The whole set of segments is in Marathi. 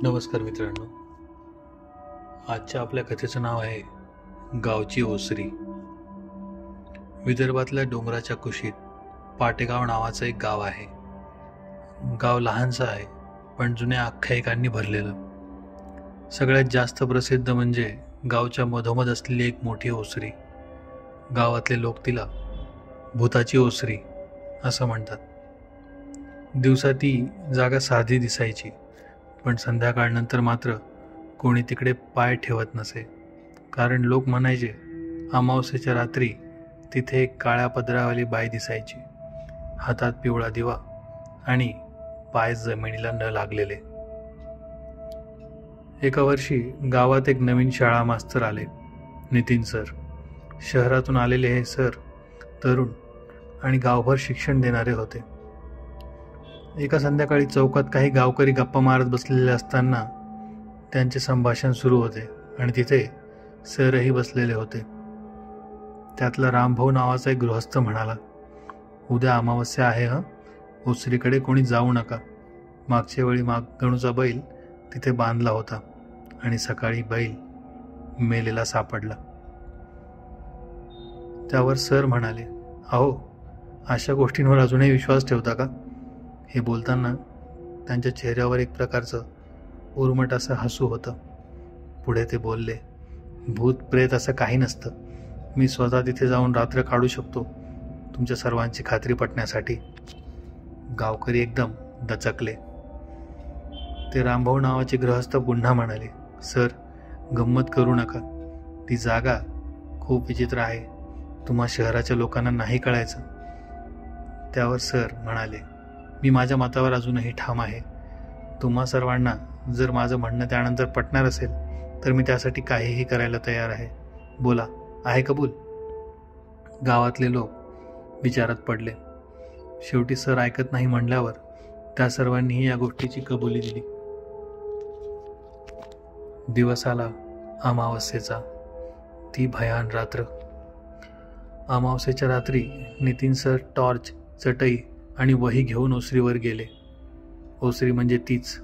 नमस्कार मित्रांनो. आजच्या आपल्या कथेचं नाव आहे गावची ओसरी. विदर्भातल्या डोंगराच्या कुशीत पाटेगाव नावाचं एक गाव आहे. गाव लहानसं आहे, पण जुन्या आख्यायिकांनी भरलेलं. सगळ्यात जास्त प्रसिद्ध म्हणजे गावच्या मधोमध असलेली एक मोठी ओसरी. गावातले लोक तिला भूताची ओसरी असं म्हणतात. दिवसा ती जागा साधी दिसायची, पण संध्याकाळनंतर मात्र कोणी तिकडे पाय ठेवत नसे. कारण लोक म्हणायचे, अमावस्येच्या रात्री तिथे एक काळ्या पदरावाली बाई दिसायची, हातात पिवळा दिवा आणि पाय जमिनीला न लागलेले. एका वर्षी गावात एक नवीन शाळा मास्तर आले, नितीन सर. शहरातून आलेले हे सर तरुण आणि गावभर शिक्षण देणारे होते. एका संध्याकाळी चौकात काही गावकरी गप्पा मारत बसलेले असताना त्यांचे संभाषण सुरू होते आणि तिथे सरही बसलेले होते. त्यातला रामभाऊ नावाचा एक गृहस्थ म्हणाला, उद्या अमावस्या आहे ओसरीकडे कोणी जाऊ नका. मागच्या वेळी गणूचा बैल तिथे बांधला होता आणि सकाळी बैल मेलेला सापडला. त्यावर सर म्हणाले, अहो, अशा गोष्टींवर अजूनही विश्वास ठेवता का? हे बोलताना त्यांच्या चेहऱ्यावर एक प्रकारचं उर्मट असं हसू होतं. पुढे ते बोलले, भूत प्रेत असं काही नसतं. मी स्वतः तिथे जाऊन रात्र काढू शकतो, तुमच्या सर्वांची खात्री पटण्यासाठी. गावकरी एकदम दचकले. ते रामभाऊ नावाचे गृहस्थ पुन्हा म्हणाले, सर, गंमत करू नका. ती जागा खूप विचित्र आहे. तुम्हा शहराच्या लोकांना नाही कळायचं. त्यावर सर म्हणाले, मी माझ्या मतावर अजूनही ठाम आहे. तुम्हा सर्वांना जर माझं म्हणणं त्यानंतर पटणार असेल तर मी त्यासाठी काहीही करायला तयार आहे. बोला, आहे कबूल? गावातले लोक विचारात पडले. शेवटी सर ऐकत नाही म्हणल्यावर त्या सर्वांनीही या गोष्टीची कबुली दिली. दिवस आला अमावस्येचा, ती भयान रात्र. अमावस्येच्या रात्री नितीन सर टॉर्च, चटई आणि वही घेऊन ओसरीवर गेले. ओसरी म्हणजे तीच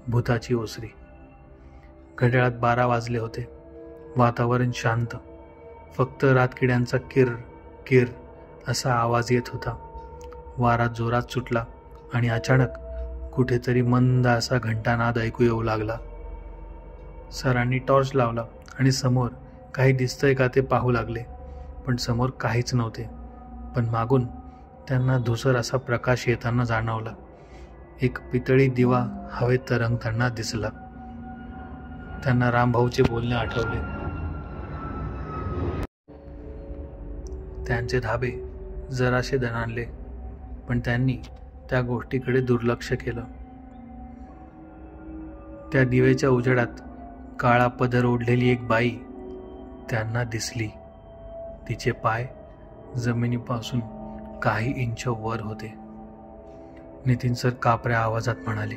भूताची ओसरी. घड्याळात 12 वाजले होते. वातावरण शांत. फक्त रातकिड्यांचा किर किर असा आवाज येत होता. वारा जोरात सुटला आणि अचानक कुठेतरी मंद असा घंटानाद ऐकू येऊ लागला. सरांनी टॉर्च लावला आणि समोर काही दिसतंय का ते पाहू लागले, पण समोर काहीच नव्हते. पण मागून त्यांना धुसर असा प्रकाश येताना जाणवला. एक पितळी दिवा हवेत तरंगताना दिसला. त्यांना रामभाऊचे बोलणे आठवले. त्यांचे धाबे जराशे दणाणले, पण त्यांनी त्या गोष्टीकडे दुर्लक्ष केलं. त्या दिवेच्या उजेडात काळा पदर ओढलेली एक बाई त्यांना दिसली. तिचे पाय जमिनीपासून काही इंच वर होते. नितीन सर कापऱ्या आवाजात म्हणाले,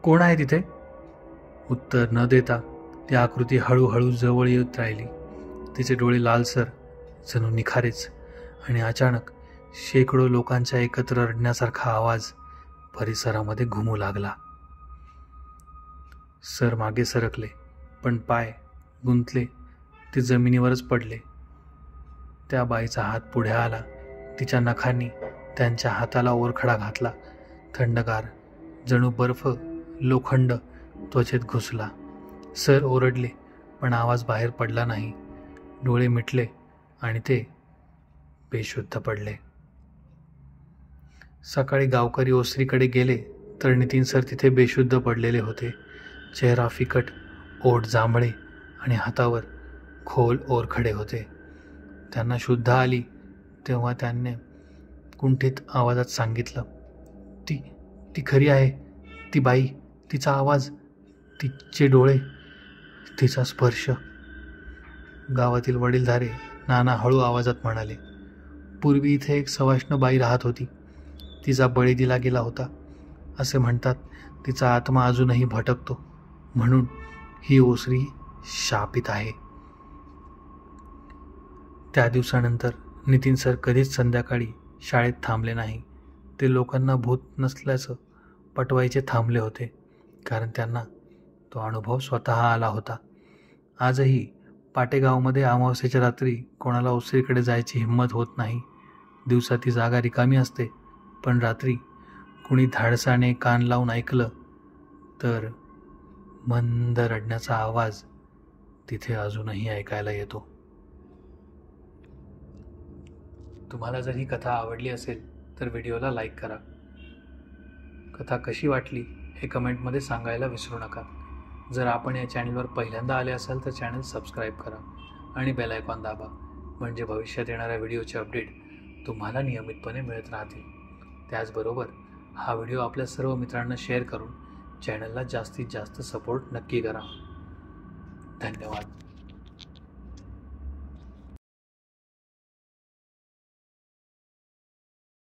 कोण आहे तिथे? उत्तर न देता ती आकृती हळूहळू जवळ येत राहिली. तिचे डोळे लालसर, जणू निखारेच, आणि अचानक शेकडो लोकांच्या एकत्र रडण्यासारखा आवाज परिसरामध्ये घुमू लागला. सर मागे सरकले, पण पाय गुंतले, ते जमिनीवरच पडले. त्या बाईचा हात पुढे आला. तिच्या नखांनी त्यांच्या हाताला ओरखडा घातला. थंडगार, जणू बर्फ, लोखंड त्वचेत घुसला. सर ओरडले, पण आवाज बाहेर पडला नाही. डोळे मिटले आणि ते बेशुद्ध पडले. सकाळी गावकरी ओसरीकडे गेले तर नितीन सर तिथे बेशुद्ध पडलेले होते. चेहरा फिकट, ओठ जांभळे आणि हातावर खोल ओरखडे होते. त्यांना शुद्ध आली तेव्हा त्यांनी कुंठित आवाजात सांगितलं, ती खरी आहे. ती बाई, तिचा आवाज, तिचे डोळे, तिचा स्पर्श. गावातील वडीलधारे नाना हळू आवाजात म्हणाले, पूर्वी इथे एक सवाष्ण बाई राहत होती. तिचा बळी दिला गेला होता असे म्हणतात. तिचा आत्मा अजूनही भटकतो, म्हणून ही ओसरी शापित आहे. त्या दिवसानंतर नितीन सर कधीच संध्याकाळी शाळेत थांबले नाही. ते लोकांना भूत नसल्याचं पटवायचे थांबले होते. कारण त्यांना तो अनुभव स्वतः आला होता. आजही पाटेगावमध्ये अमावस्येच्या रात्री कोणाला ओसरीकडे जायची हिंमत होत नाही. दिवसा ती जागा रिकामी असते, पण रात्री कुणी धाडसाने कान लावून ऐकलं तर मंद रडण्याचा आवाज तिथे अजूनही ऐकायला येतो. तुम्हाला जर ही कथा आवडली असेल तर व्हिडिओला लाईक करा. कथा कशी वाटली हे कमेंटमध्ये सांगायला विसरू नका. जर आपण या चॅनलवर पहिल्यांदा आले असाल तर चॅनल सबस्क्राईब करा आणि बेल आयकॉन दाबा, म्हणजे भविष्यात येणाऱ्या व्हिडिओचे अपडेट तुम्हाला नियमितपणे मिळत राहतील. त्याचबरोबर हा व्हिडिओ आपल्या सर्व मित्रांना शेअर करून चॅनलला जास्तीत जास्त सपोर्ट नक्की करा. धन्यवाद.